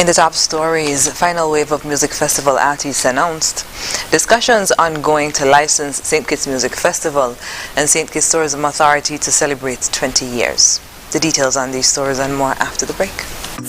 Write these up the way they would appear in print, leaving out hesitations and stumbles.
the top stories, final wave of music festival artists announced. Discussions ongoing to license St. Kitts Music Festival and St. Kitts Tourism Authority to celebrate 20 years. The details on these stories and more after the break.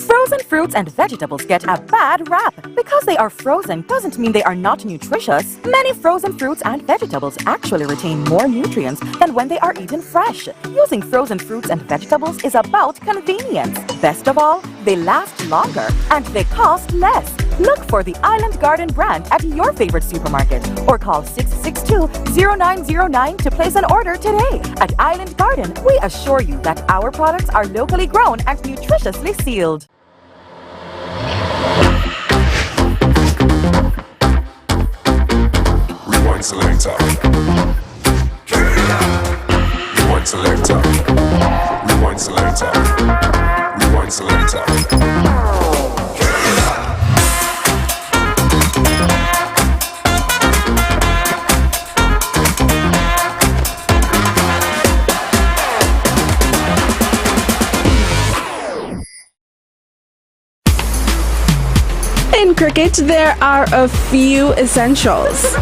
Frozen fruits and vegetables get a bad rap. Because they are frozen doesn't mean they are not nutritious. Many frozen fruits and vegetables actually retain more nutrients than when they are eaten fresh. Using frozen fruits and vegetables is about convenience. Best of all, they last longer and they cost less. Look for the Island Garden brand at your favorite supermarket or call 662-0909 to place an order today. At Island Garden, we assure you that our products are locally grown and nutritiously sealed. Rewind selector. Rewind selector. Rewind selector. Rewind selector. In cricket, there are a few essentials.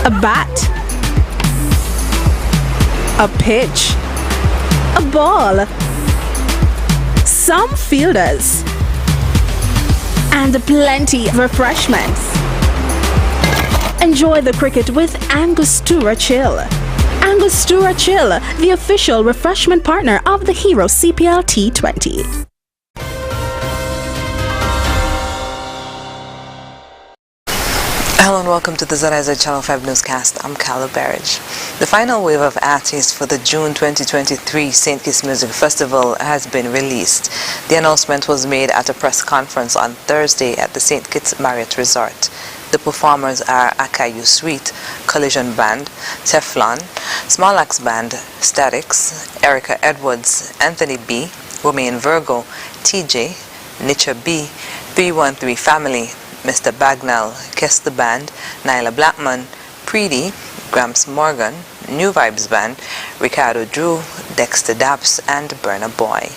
A bat, a pitch, a ball, some fielders, and plenty of refreshments. Enjoy the cricket with Angostura Chill. Angostura Chill, the official refreshment partner of the Hero CPL T20. Hello and welcome to the ZIZ Channel 5 newscast. I'm Carla Barrage. The final wave of artists for the June 2023 St. Kitts Music Festival has been released. The announcement was made at a press conference on Thursday at the St. Kitts Marriott Resort. The performers are Akayu Suite, Collision Band, Teflon, Small Axe Band, Statics, Erica Edwards, Anthony B, Romain Virgo, TJ, Nicha B, 313 Family, Mr. Bagnall, Kester Band, Nyla Blackman, Preedy, Gramps Morgan, New Vibes Band, Ricardo Drew, Dexter Daps, and Burna Boy.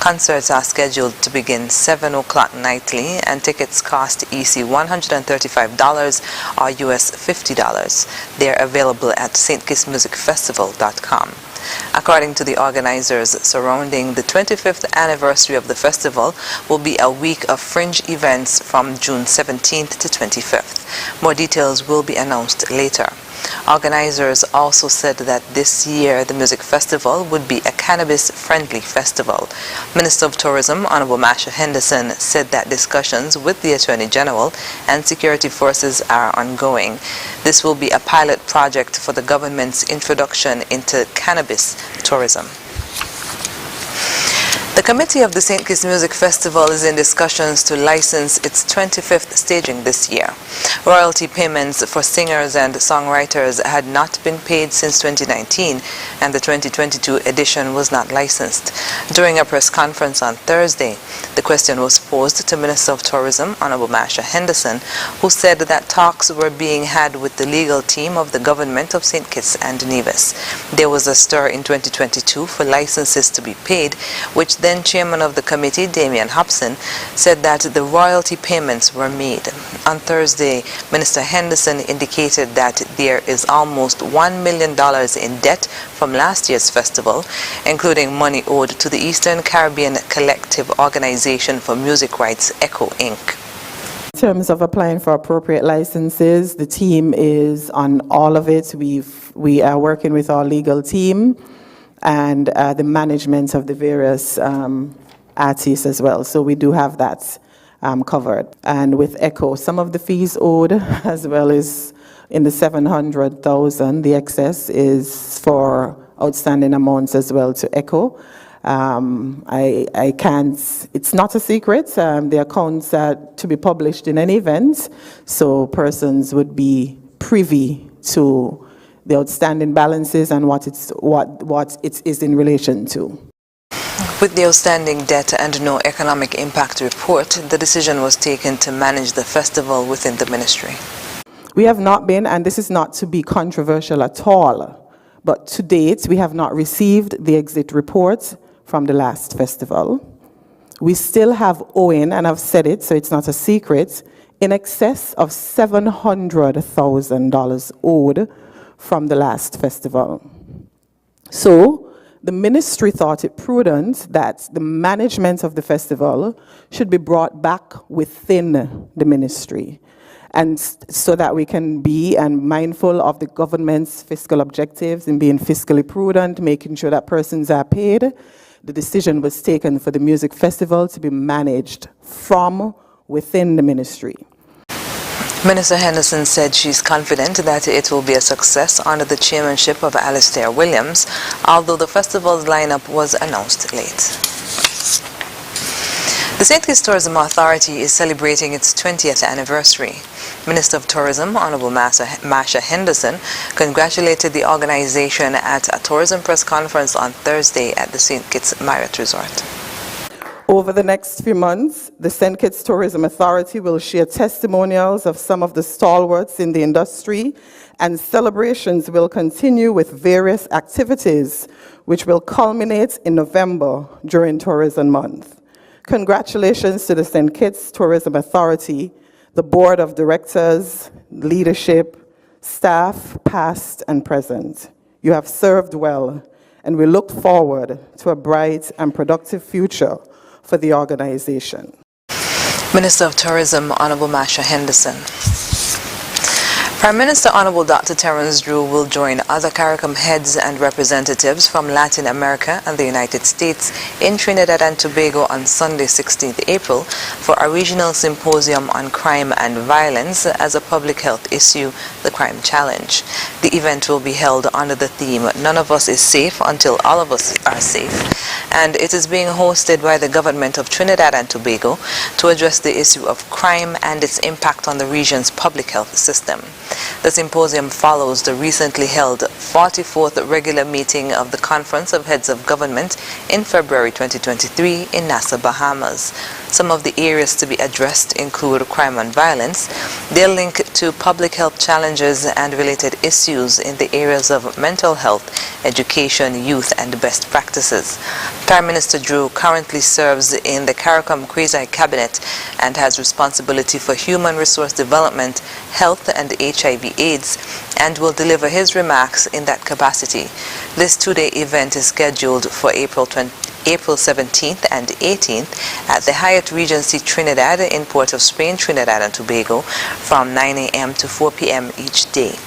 Concerts are scheduled to begin 7 o'clock nightly and tickets cost EC $135 or US $50. They are available at stkittsmusicfestival.com. According to the organizers, surrounding the 25th anniversary of the festival will be a week of fringe events from June 17th to 25th. More details will be announced later. Organizers also said that this year the music festival would be a cannabis-friendly festival. Minister of Tourism, Honorable Masha Henderson, said that discussions with the Attorney General and security forces are ongoing. This will be a pilot project for the government's introduction into cannabis tourism. The committee of the St. Kitts Music Festival is in discussions to license its 25th staging this year. Royalty payments for singers and songwriters had not been paid since 2019, and the 2022 edition was not licensed. During a press conference on Thursday, the question was posed to Minister of Tourism, Honorable Masha Henderson, who said that talks were being had with the legal team of the government of St. Kitts and Nevis. There was a stir in 2022 for licenses to be paid, which then chairman of the committee, Damian Hobson, said that the royalty payments were made. On Thursday, Minister Henderson indicated that there is almost $1 million in debt from last year's festival, including money owed to the Eastern Caribbean Collective Organization for Music Rights, ECHO, Inc. In terms of applying for appropriate licenses, the team is on all of it. We are working with our legal team and the management of the various artists as well. So we do have that covered. And with ECHO, some of the fees owed as well is in the $700,000. The excess is for outstanding amounts as well to ECHO. I can't, it's not a secret. The accounts are to be published in any event, so persons would be privy to the outstanding balances and what it is in relation to. With the outstanding debt and no economic impact report, the decision was taken to manage the festival within the ministry. We have not been, and this is not to be controversial at all, but to date we have not received the exit reports from the last festival. we still have owing, and I've said it, so it's not a secret, in excess of $700,000 owed from the last festival. So the ministry thought it prudent that the management of the festival should be brought back within the ministry, and so that we can be mindful of the government's fiscal objectives and being fiscally prudent, making sure that persons are paid. The decision was taken for the music festival to be managed from within the ministry. Minister Henderson said she's confident that it will be a success under the chairmanship of Alistair Williams, although the festival's lineup was announced late. The St. Kitts Tourism Authority is celebrating its 20th anniversary. Minister of Tourism, Honorable Masha Henderson, congratulated the organization at a tourism press conference on Thursday at the St. Kitts Marriott Resort. Over the next few months, the St. Kitts Tourism Authority will share testimonials of some of the stalwarts in the industry, and celebrations will continue with various activities, which will culminate in November during Tourism Month. Congratulations to the St. Kitts Tourism Authority, the Board of Directors, leadership, staff, past and present. You have served well, and we look forward to a bright and productive future for the organization. Minister of Tourism, Honorable Masha Henderson. Prime Minister Honorable Dr. Terence Drew will join other CARICOM heads and representatives from Latin America and the United States in Trinidad and Tobago on Sunday, 16th April, for a regional symposium on crime and violence as a public health issue, the Crime Challenge. The event will be held under the theme, None of Us is Safe Until All of Us Are Safe, and it is being hosted by the government of Trinidad and Tobago to address the issue of crime and its impact on the region's public health system. The symposium follows the recently held 44th regular meeting of the Conference of Heads of Government in February 2023 in Nassau, Bahamas. Some of the areas to be addressed include crime and violence, their link to public health challenges and related issues in the areas of mental health, education, youth, and best practices. Prime Minister Drew currently serves in the CARICOM Quasi-Cabinet and has responsibility for human resource development, health, and HIV/AIDS, and will deliver his remarks in that capacity. This two-day event is scheduled for April 17th and 18th at the Hyatt Regency Trinidad in Port of Spain, Trinidad and Tobago, from 9 a.m. to 4 p.m. each day.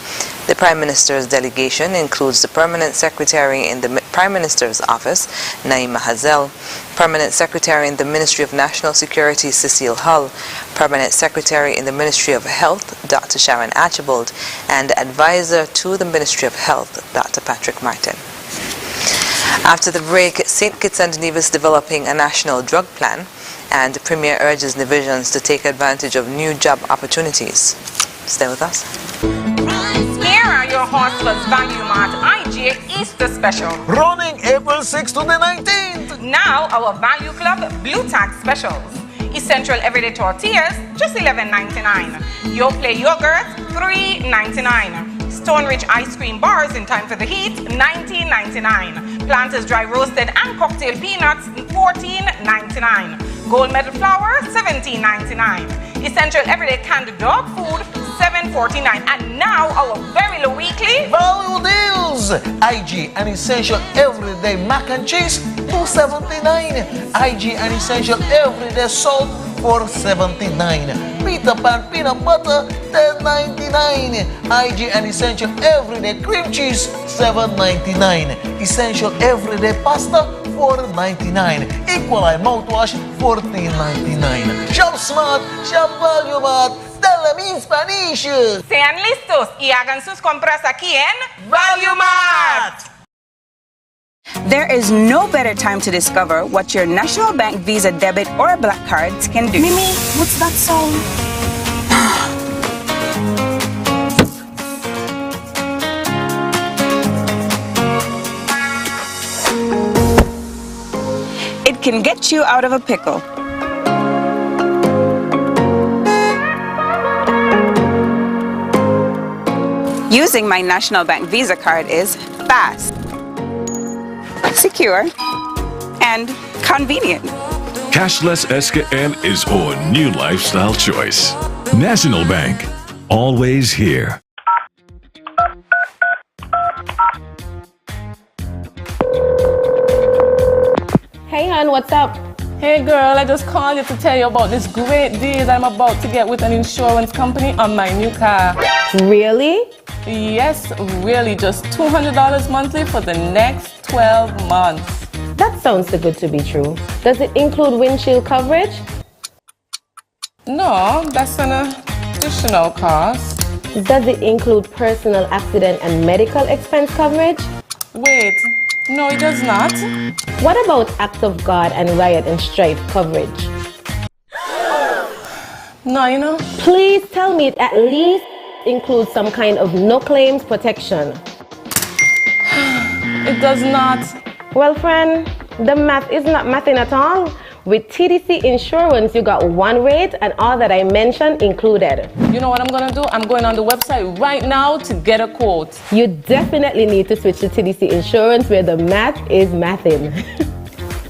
The Prime Minister's delegation includes the Permanent Secretary in the Prime Minister's Office, Naima Hazel, Permanent Secretary in the Ministry of National Security, Cecile Hull, Permanent Secretary in the Ministry of Health, Dr. Sharon Archibald, and Advisor to the Ministry of Health, Dr. Patrick Martin. After the break, St. Kitts and Nevis developing a national drug plan, and Premier urges Nevisians to take advantage of new job opportunities. Stay with us. Here are your Hustlers Value Mart IGA Easter Special. Running April 6th to the 19th. Now our Value Club Blue Tag Specials. Essential Everyday Tortillas, just $11.99. Yoplait Yogurt, $3.99. Stone Ridge Ice Cream Bars in time for the heat, $19.99. Planters Dry Roasted and Cocktail Peanuts, $14.99. Gold Medal Flour, $17.99. Essential Everyday Canned Dog Food, $7.49. And now our very low weekly Value deals. IG and Essential Everyday Mac and Cheese, $2.79. IG and Essential Everyday Salt, $4.79. Peter Pan Peanut Butter, $10.99. IG and Essential Everyday Cream Cheese, $7.99. Essential Everyday Pasta, $4.99. Equaline Mouthwash, $14.99. Shop Smart, Shop Value Mart. Tell them in Spanish. Sean listos y hagan sus compras aquí en Value Mart. There is no better time to discover what your National Bank Visa debit or Black Cards can do. Mimi, what's that song? It can get you out of a pickle. Using my National Bank Visa card is fast, secure, and convenient. Cashless SKN is our new lifestyle choice. National Bank, always here. Hey hon, what's up? Hey girl, I just called you to tell you about this great deal I'm about to get with an insurance company on my new car. Really? Yes, really, just $200 monthly for the next 12 months. That sounds too good to be true. Does it include windshield coverage? No, that's an additional cost. Does it include personal accident and medical expense coverage? Wait, no it does not. What about act of God and riot and strife coverage? No, you know. Please tell me it at least includes some kind of no claims protection. It does not. Well friend, the math is not mathing at all. With TDC Insurance, you got one rate and all that I mentioned included. You know what I'm gonna do? I'm going on the website right now to get a quote. You definitely need to switch to TDC Insurance where the math is mathing.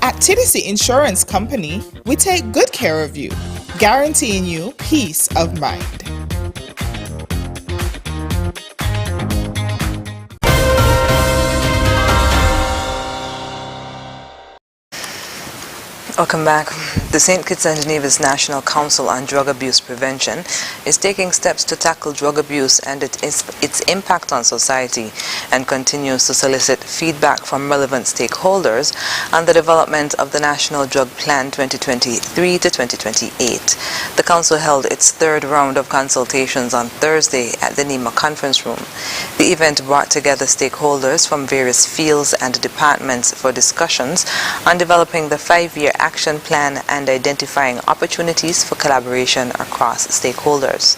At TDC Insurance Company, we take good care of you, guaranteeing you peace of mind. Welcome back. The St. Kitts and Nevis National Council on Drug Abuse Prevention is taking steps to tackle drug abuse and its impact on society, and continues to solicit feedback from relevant stakeholders on the development of the National Drug Plan 2023 to 2028. The council held its third round of consultations on Thursday at the NEMA conference room. The event brought together stakeholders from various fields and departments for discussions on developing the 5-year action plan and identifying opportunities for collaboration across stakeholders.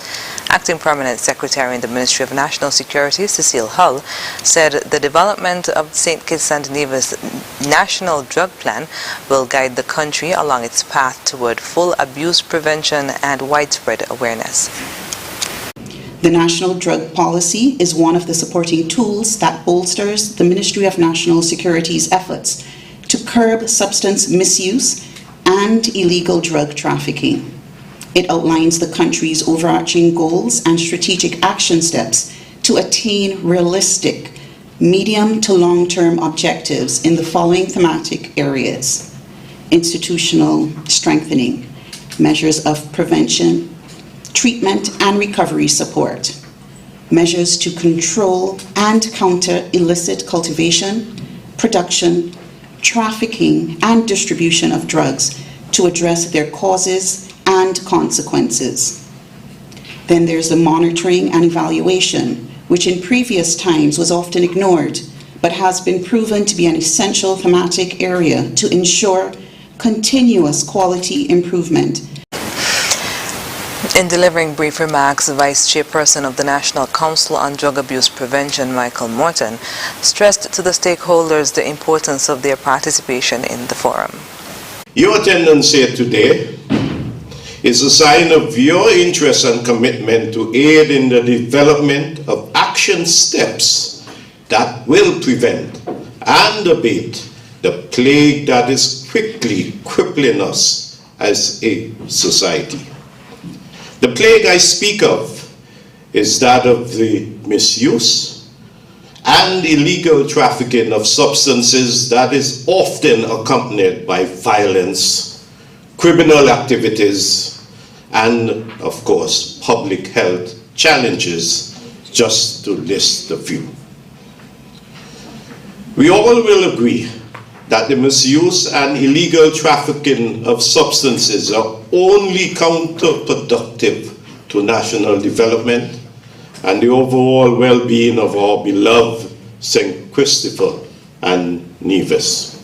Acting Permanent Secretary in the Ministry of National Security, Cecile Hull, said the development of St. Kitts and Nevis National Drug Plan will guide the country along its path toward full abuse prevention and widespread awareness. The National Drug Policy is one of the supporting tools that bolsters the Ministry of National Security's efforts to curb substance misuse and illegal drug trafficking. It outlines the country's overarching goals and strategic action steps to attain realistic medium to long-term objectives in the following thematic areas: institutional strengthening, measures of prevention, treatment and recovery support, measures to control and counter illicit cultivation, production, trafficking and distribution of drugs to address their causes and consequences. Then there's the monitoring and evaluation, which in previous times was often ignored, but has been proven to be an essential thematic area to ensure continuous quality improvement. In delivering brief remarks, Vice Chairperson of the National Council on Drug Abuse Prevention, Michael Morton, stressed to the stakeholders the importance of their participation in the forum. Your attendance here today is a sign of your interest and commitment to aid in the development of action steps that will prevent and abate the plague that is quickly crippling us as a society. The plague I speak of is that of the misuse and illegal trafficking of substances that is often accompanied by violence, criminal activities, and, of course, public health challenges, just to list a few. We all will agree that the misuse and illegal trafficking of substances are only counterproductive to national development and the overall well-being of our beloved St. Christopher and Nevis.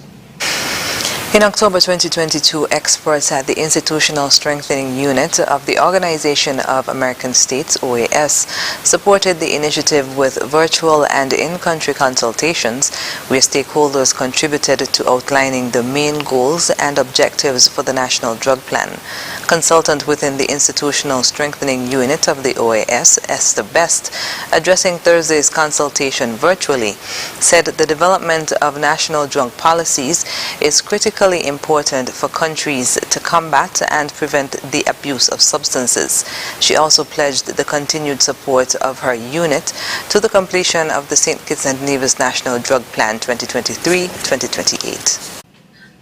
In October 2022, experts at the Institutional Strengthening Unit of the Organization of American States, OAS, supported the initiative with virtual and in-country consultations, where stakeholders contributed to outlining the main goals and objectives for the National Drug Plan. Consultant within the Institutional Strengthening Unit of the OAS, Esther Best, addressing Thursday's consultation virtually, said the development of national drug policies is critical critically important for countries to combat and prevent the abuse of substances. She also pledged the continued support of her unit to the completion of the St. Kitts and Nevis National Drug Plan 2023-2028.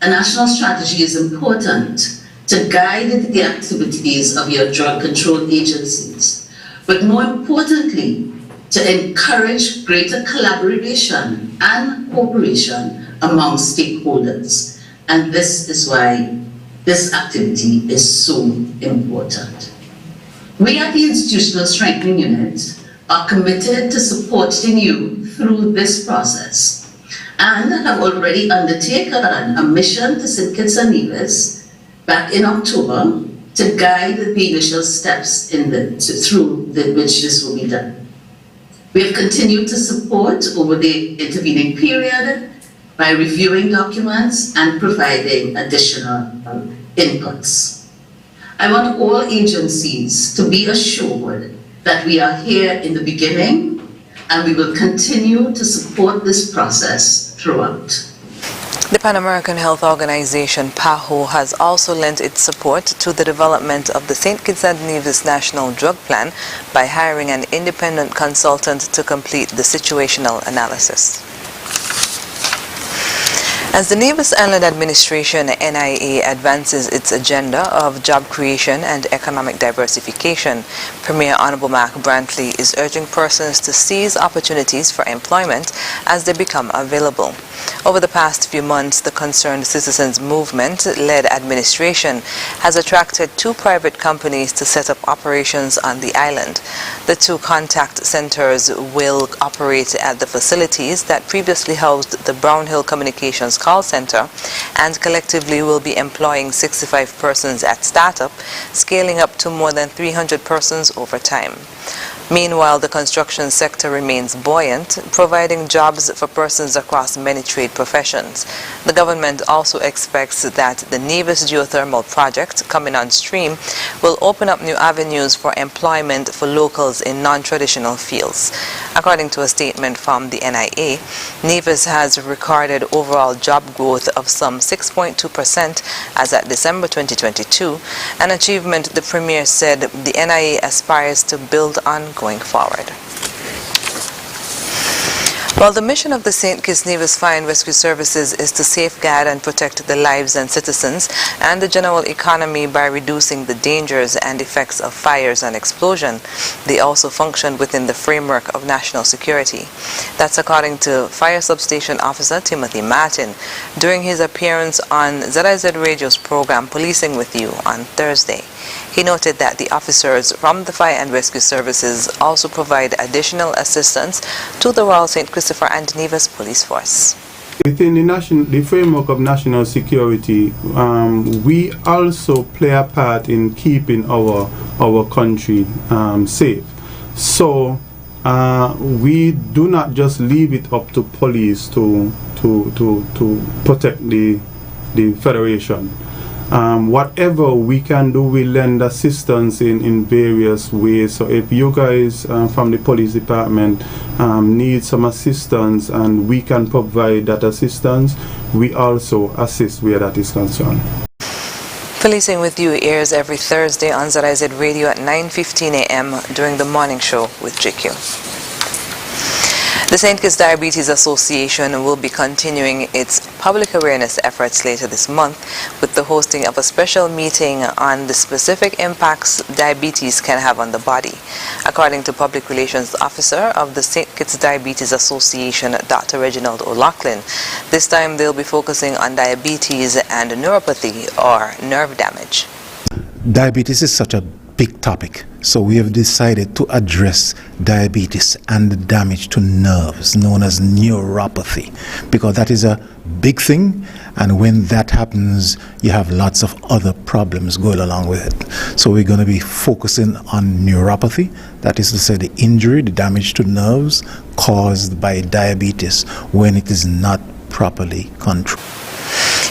A national strategy is important to guide the activities of your drug control agencies, but more importantly, to encourage greater collaboration and cooperation among stakeholders. And this is why this activity is so important. We at the Institutional Strengthening Unit are committed to supporting you through this process and have already undertaken a mission to St. Kitts and Nevis back in October to guide the initial steps through which this will be done. We have continued to support over the intervening period by reviewing documents and providing additional inputs. I want all agencies to be assured that we are here in the beginning and we will continue to support this process throughout. The Pan American Health Organization, PAHO, has also lent its support to the development of the St. Kitts and Nevis National Drug Plan by hiring an independent consultant to complete the situational analysis. As the Nevis Island Administration, NIA, advances its agenda of job creation and economic diversification, Premier Honorable Mark Brantley is urging persons to seize opportunities for employment as they become available. Over the past few months, the Concerned Citizens Movement-led administration has attracted 2 private companies to set up operations on the island. The 2 contact centers will operate at the facilities that previously housed the Brownhill Communications call center and collectively will be employing 65 persons at startup, scaling up to more than 300 persons over time. Meanwhile, the construction sector remains buoyant, providing jobs for persons across many trade professions. The government also expects that the Nevis geothermal project coming on stream will open up new avenues for employment for locals in non-traditional fields. According to a statement from the NIA, Nevis has recorded overall job growth of some 6.2% as at December 2022, an achievement the Premier said the NIA aspires to build on going forward. While the mission of the St. Kitts Nevis Fire and Rescue Services is to safeguard and protect the lives and citizens and the general economy by reducing the dangers and effects of fires and explosion, they also function within the framework of national security. That's according to Fire Substation Officer Timothy Martin during his appearance on ZIZ Radio's program Policing With You on Thursday. He noted that the officers from the Fire and Rescue Services also provide additional assistance to the Royal St. Christopher and Nevis Police Force. Within the framework of national security, we also play a part in keeping our country safe. So we do not just leave it up to police to protect the Federation. Whatever we can do, we lend assistance in various ways. So if you guys from the police department need some assistance and we can provide that assistance, we also assist where that is concerned. Policing With You airs every Thursday on ZIZ Radio at 9:15 a.m. during the morning show with JQ. The St. Kitts Diabetes Association will be continuing its public awareness efforts later this month with the hosting of a special meeting on the specific impacts diabetes can have on the body. According to Public Relations Officer of the St. Kitts Diabetes Association, Dr. Reginald O'Loughlin, this time they'll be focusing on diabetes and neuropathy or nerve damage. Diabetes is such a big topic, so we have decided to address diabetes and the damage to nerves known as neuropathy, because that is a big thing, and when that happens you have lots of other problems going along with it. So we're going to be focusing on neuropathy, that is to say the injury, the damage to nerves caused by diabetes when it is not properly controlled.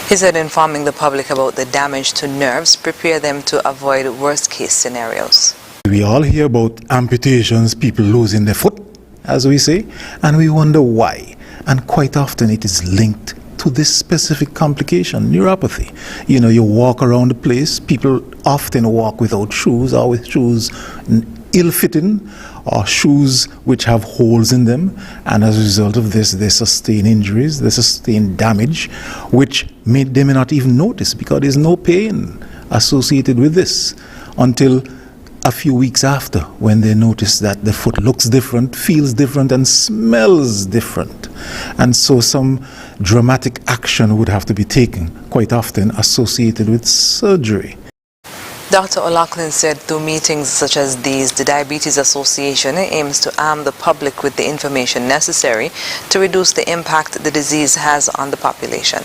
He said informing the public about the damage to nerves prepare them to avoid worst-case scenarios. We all hear about amputations, people losing their foot, as we say, and we wonder why. And quite often it is linked to this specific complication, neuropathy. You know, you walk around the place, people often walk without shoes or with shoes ill-fitting or shoes which have holes in them, and as a result of this they sustain injuries, they sustain damage which they may not even notice because there's no pain associated with this until a few weeks after, when they notice that the foot looks different, feels different, and smells different. And so some dramatic action would have to be taken, quite often associated with surgery. Dr. O'Loughlin said through meetings such as these, the Diabetes Association aims to arm the public with the information necessary to reduce the impact the disease has on the population.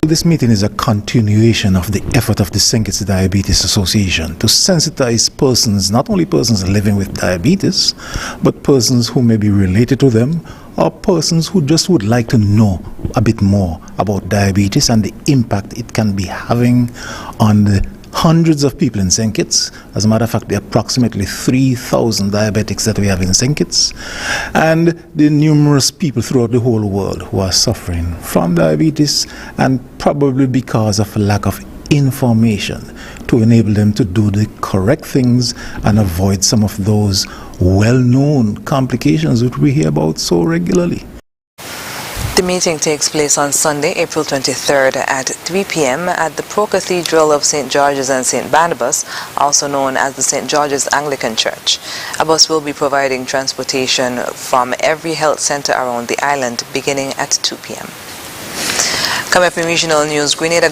This meeting is a continuation of the effort of the St. Kitts Diabetes Association to sensitize persons, not only persons living with diabetes, but persons who may be related to them or persons who just would like to know a bit more about diabetes and the impact it can be having on the hundreds of people in St. Kitts. As a matter of fact, there are approximately 3,000 diabetics that we have in St. Kitts, and the numerous people throughout the whole world who are suffering from diabetes, and probably because of a lack of information to enable them to do the correct things and avoid some of those well-known complications which we hear about so regularly. The meeting takes place on Sunday, April 23rd at 3 p.m. at the Pro-Cathedral of St. George's and St. Barnabas, also known as the St. George's Anglican Church. A bus will be providing transportation from every health center around the island beginning at 2 p.m. Coming up in regional news, Grenada